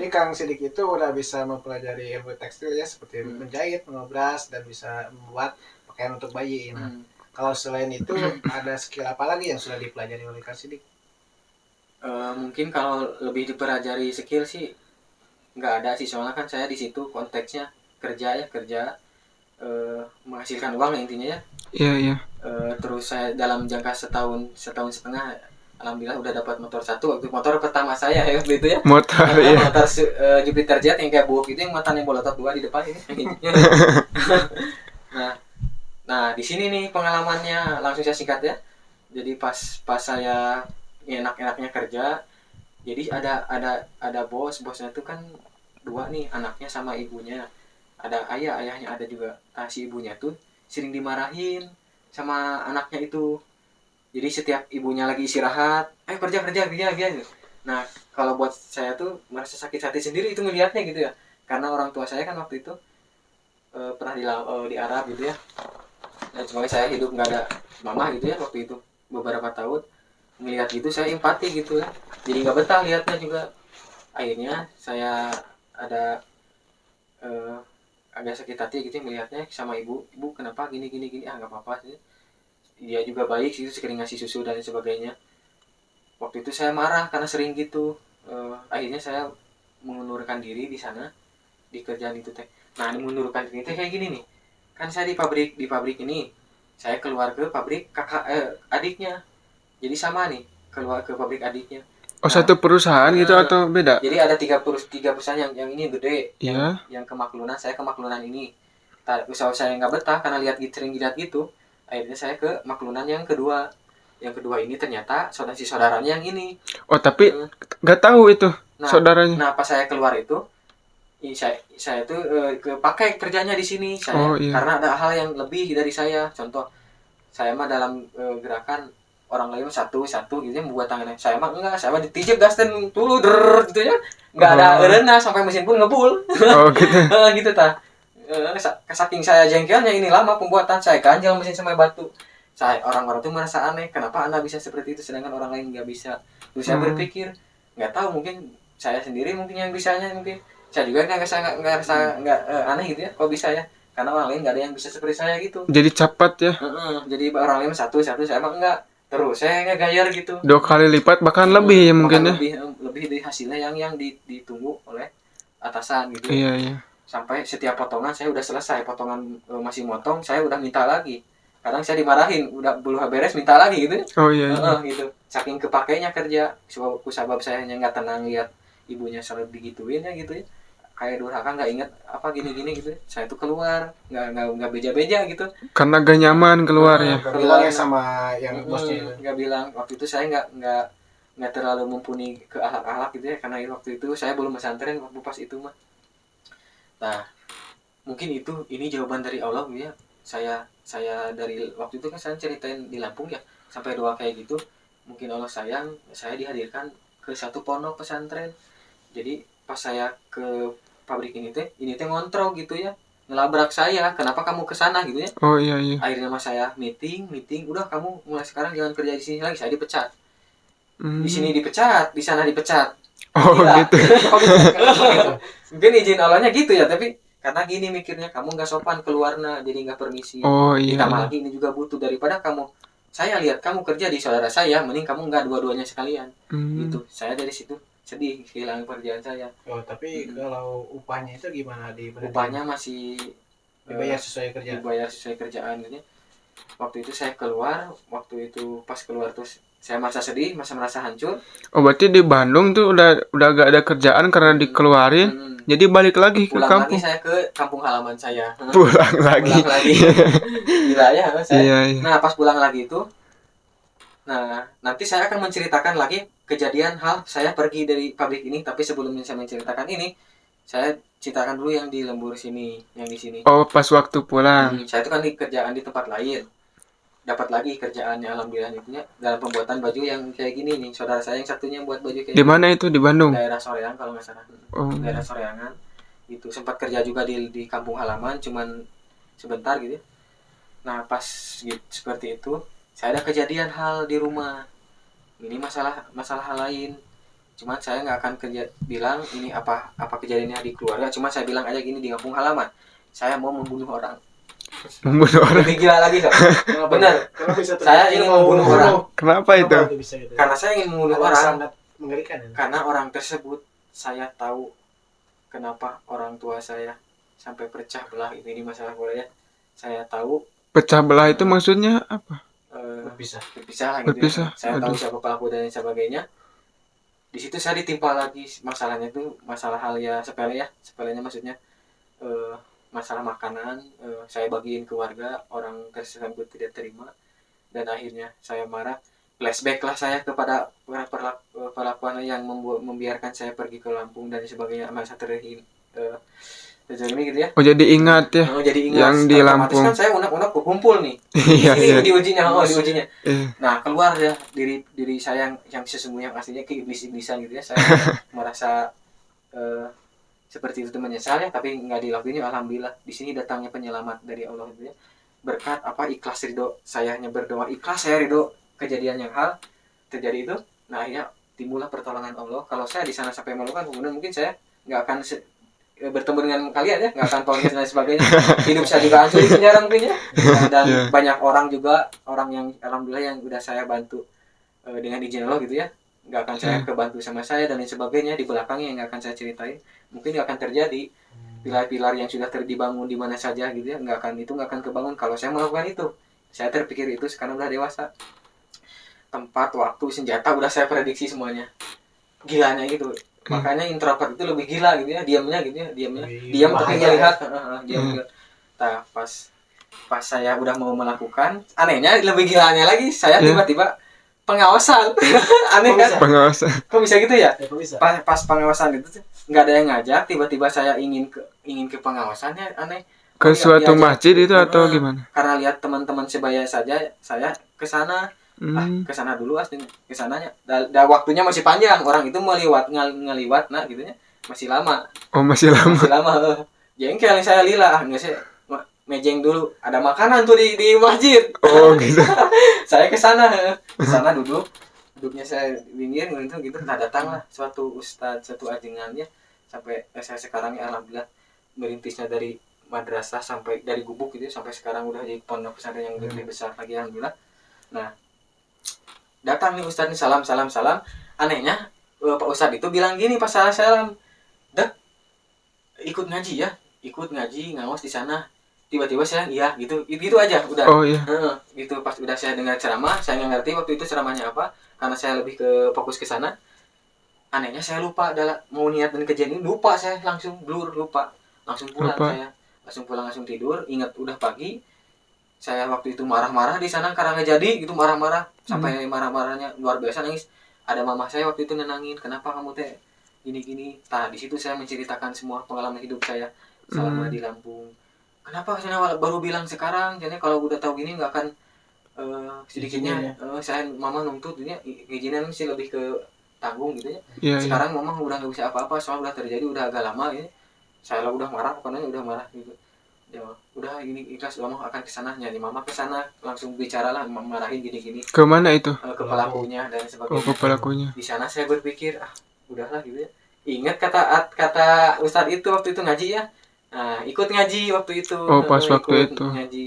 Berarti Kang Sidik itu udah bisa mempelajari ilmu tekstil ya, seperti menjahit, mengobras, dan bisa membuat pakaian untuk bayi. Nah, kalau selain itu ada skill apa lagi yang sudah dipelajari oleh Kang Sidik? Mungkin kalau lebih dipelajari skill sih nggak ada sih, soalnya kan saya di situ konteksnya kerja menghasilkan uang ya intinya ya. Iya. Terus saya dalam jangka setahun setengah alhamdulillah udah dapat motor satu, waktu motor pertama saya ya waktu itu ya. Motor ya. Motor Jupiter Jet yang kayak buuk itu, yang matanya bolotot dua di depan ini. nah di sini nih pengalamannya, langsung saya singkat ya. Jadi pas saya enak-enaknya kerja, jadi ada bosnya tuh kan dua nih, anaknya sama ibunya. Ada ayahnya ada juga. Nah, si ibunya tuh sering dimarahin sama anaknya itu. Jadi setiap ibunya lagi istirahat, ayo kerja gitu. Nah, kalau buat saya tuh merasa sakit hati sendiri itu ngelihatnya gitu ya. Karena orang tua saya kan waktu itu pernah di Arab gitu ya. Dan semuanya saya hidup nggak ada mama gitu ya waktu itu beberapa tahun. Melihat gitu saya empati gitu ya. Jadi nggak betah lihatnya juga. Akhirnya saya ada eh, agak sakit hati gitu melihatnya sama ibu kenapa gini nggak apa-apa sih, dia juga baik sih, sering ngasih susu dan sebagainya. Waktu itu saya marah karena sering gitu. Akhirnya saya mengundurkan diri di sana, di kerjaan itu teh. Nah, mengundurkan diri teh kayak gini nih, kan saya di pabrik ini saya keluar ke pabrik adiknya, jadi sama nih keluar ke pabrik adiknya. Oh, satu perusahaan gitu atau beda? Jadi ada tiga perusahaan, yang ini gede, Iya. yang kemaklunan, saya kemaklunan ini. Usaha saya nggak betah karena sering dilihat gitu. Akhirnya saya ke maklunan yang kedua. Yang kedua ini ternyata saudaranya yang ini. Oh, tapi nggak tahu itu saudaranya. Nah pas saya keluar itu, saya tuh kepakai kerjanya di sini saya, iya. karena ada hal yang lebih dari saya. Contoh, saya mah dalam gerakan orang lain satu gitu ya, membuat tangannya. Saya mah enggak, saya mah ditijek gas dan dulu gitu ya, nggak ada erena sampai mesin pun ngebul. Gitu. Gitu tah. Saking saya jengkelnya, ini lama pembuatan, saya ganjel mesin sama batu. Orang-orang tuh merasa aneh, kenapa Anda bisa seperti itu sedangkan orang lain nggak bisa. Terus saya berpikir, nggak tahu, mungkin saya sendiri mungkin yang bisanya, mungkin saya juga nggak aneh gitu ya, kok bisa ya, karena orang lain nggak ada yang bisa seperti saya gitu. Jadi cepat ya. Jadi orang lain satu saya emang enggak, terus saya ngegayar gitu. 2 kali lipat bahkan lebih ya mungkin ya. Lebih dari hasilnya yang ditunggu oleh atasan gitu. Iya. Sampai setiap potongan saya udah selesai, potongan masih motong, saya udah minta lagi. Kadang saya dimarahin, udah belum beres minta lagi gitu. Oh iya. Gitu. Saking kepakainya kerja, sebab saya hanya nggak tenang lihat ibunya selalu digituin ya gitu ya. Kayak durhaka, nggak inget apa gini gitu. Saya tuh keluar, nggak beja-beja gitu. Karena gak nyaman keluar ya. Bilangnya sama yang bosnya. Nggak bilang, waktu itu saya nggak terlalu mumpuni ke akhlak gitu ya, karena waktu itu saya belum pesantren waktu pas itu mah. Nah, mungkin ini jawaban dari Allah ya. Saya dari waktu itu kan saya ceritain di Lampung ya, sampai doa kayak gitu. Mungkin Allah sayang, saya dihadirkan ke satu pondok pesantren. Jadi pas saya ke pabrik ini teh ngontrol gitu ya, ngelabrak saya, kenapa kamu ke sana gitu ya. Oh iya. Akhirnya mas saya meeting, udah kamu mulai sekarang jangan kerja di sini lagi. Saya dipecat. Di sini dipecat, di sana dipecat. Oh gitu. Mungkin izin Allahnya gitu ya, tapi karena gini mikirnya, kamu nggak sopan keluarnya, jadi nggak permisi. Oh iya. Ditambah lagi ini juga butuh, daripada saya lihat kamu kerja di saudara saya, mending kamu nggak dua-duanya sekalian. Gitu. Saya dari situ sedih kehilangan pekerjaan saya. Oh, tapi kalau upahnya itu gimana Upahnya masih dibayar sesuai kerjaan. Dibayar sesuai kerjaan gitu. Waktu itu saya keluar, pas keluar terus saya merasa sedih, merasa hancur. Oh, berarti di Bandung tuh udah gak ada kerjaan karena dikeluarin. Jadi balik lagi ke kampung. Lagi saya ke kampung halaman saya. Pulang lagi. Gila ya saya. Iya. Nah, pas pulang lagi itu, nanti saya akan menceritakan lagi kejadian hal saya pergi dari pabrik ini, tapi sebelum saya menceritakan ini, saya ceritakan dulu yang di lembur sini, yang di sini. Oh, pas waktu pulang. Saya itu kan di kerjaan di tempat lain. Dapat lagi kerjaannya alhamdulillah itunya dalam pembuatan baju yang kayak gini nih. Saudara saya yang satunya buat baju kayak di mana itu, di Bandung? Daerah Soreang kalau nggak salah. Daerah Soreangan. Itu sempat kerja juga di kampung halaman, cuman sebentar gitu. Nah, pas gitu, seperti itu, saya ada kejadian hal di rumah. Ini masalah hal lain. Cuman saya nggak akan bilang ini apa kejadiannya di keluarga, cuma saya bilang aja gini, di kampung halaman saya mau membunuh orang. Membunuh orang. Lebih gila lagi kok. Benar. Kenapa bisa Saya ingin membunuh orang. Kenapa itu? Kenapa bisa gitu? Karena saya ingin membunuh Hal yang orang. sangat mengerikan ya. Karena orang tersebut saya tahu kenapa orang tua saya sampai pecah belah, ini masalah bola ya. Saya tahu Pecah belah itu maksudnya apa? Berpisah lah gitu. Berpisah. Ya. Saya tahu Aduh. siapa pelaku dan sebagainya. Di situ saya ditimpa lagi masalahnya itu masalah hal ya sepele ya, sepelenya maksudnya masalah makanan. Saya bagiin ke warga, orang tersebut tidak terima dan akhirnya saya marah. Flashback lah saya kepada perlakuan yang membiarkan saya pergi ke Lampung dan sebagainya, masa terjadi gitu ya. Oh jadi ingat ya. Jadi ingat yang di Lampung. Kan saya unek-unek kumpul nih. Iya, iya. Diujinya, diujinya. Iya. Nah, keluar ya diri saya yang sesungguhnya, yang aslinya ke iblis-iblisan gitu ya. Saya merasa seperti itu menyesal ya, tapi nggak dilakuin. Alhamdulillah di sini datangnya penyelamat dari Allah gitu ya. Berkat ikhlas ridho, saya hanya berdoa ikhlas, saya ridho kejadian yang hal terjadi itu. Nah, akhirnya timbullah pertolongan Allah. Kalau saya di sana sampai melakukan, kemudian mungkin saya nggak akan bertemu dengan kalian ya, nggak akan podcast dan sebagainya. Hidup saya juga hancur di penjara mungkin ya. Dan banyak orang juga, orang yang alhamdulillah yang udah saya bantu dengan izin Allah gitu ya, nggak akan saya kebantu sama saya dan lain sebagainya di belakangnya yang nggak akan saya ceritain. Mungkin nggak akan terjadi pilar-pilar yang sudah dibangun di mana saja gitu ya, nggak akan kebangun kalau saya melakukan itu. Saya terpikir itu sekarang udah dewasa. Tempat, waktu, senjata udah saya prediksi semuanya. Gilanya gitu. Makanya introvert itu lebih gila gitu ya, diam tapi melihat, diam. Nah, pas saya udah mau melakukan, anehnya lebih gilanya lagi, saya tiba-tiba pengawasan. Aneh kan? Pengawasan. Kok bisa gitu ya? Bisa. Pas pengawasan itu nggak ada yang ngajak, tiba-tiba saya ingin ke pengawasannya, aneh. Ke suatu masjid itu atau gimana? Karena lihat teman-teman sebaya saja, saya ke sana. Ke sana dulu ke sananya. Waktunya masih panjang, orang itu ngeliwat nah gitu ya. Masih lama. Oh, masih lama. Masih lama. Jengkel saya lila, enggak sih. Mejeng dulu, ada makanan tuh di masjid. Oh, gitu. Saya ke sana duduknya saya pinggir gitu. Nah, datanglah suatu ustadz, satu ajengannya sampai saya sekarang ya alhamdulillah merintisnya dari madrasah sampai dari gubuk gitu sampai sekarang udah jadi pondok pesantren yang lebih besar lagi alhamdulillah. Nah, datang nih ustadz nih, salam. Anehnya Pak Ustadz itu bilang gini pas salam, "Dak, ikut ngaji ngawas di sana." Tiba-tiba saya iya gitu aja udah. Oh iya. Gitu pas udah saya dengar ceramah, saya nggak ngerti waktu itu ceramahnya apa karena saya lebih ke fokus ke sana. Anehnya saya lupa mau niat dan kejadian, lupa saya langsung blur, lupa. Langsung pulang saya. Langsung tidur, ingat udah pagi. Saya waktu itu marah-marah di sana karena nggak jadi gitu, marah-marah sampai marah-marahnya luar biasa, nangis. Ada mama saya waktu itu nenangin, "Kenapa kamu teh gini-gini?" Nah, di situ saya menceritakan semua pengalaman hidup saya selama di Lampung. Kenapa saya baru bilang sekarang? Jadi kalau udah tahu gini nggak akan sedikitnya saya mama nuntut ini izinan sih lebih ke tanggung gitu ya. Sekarang mama udah nggak bisa apa-apa, soalnya udah terjadi udah agak lama ini. Saya udah marah, pokoknya udah marah gitu. Ya udah ini ikhlas, mama akan kesana, nyari mama kesana, langsung bicara lah, marahin gini-gini. Ke mana itu? Ke pelakunya dan sebagainya. Oh, ke pelakunya. Di sana saya berpikir udahlah gitu ya. Ingat kata ustadz itu waktu itu ngaji ya. Nah, ikut ngaji waktu itu. Oh, pas waktu itu. Ngaji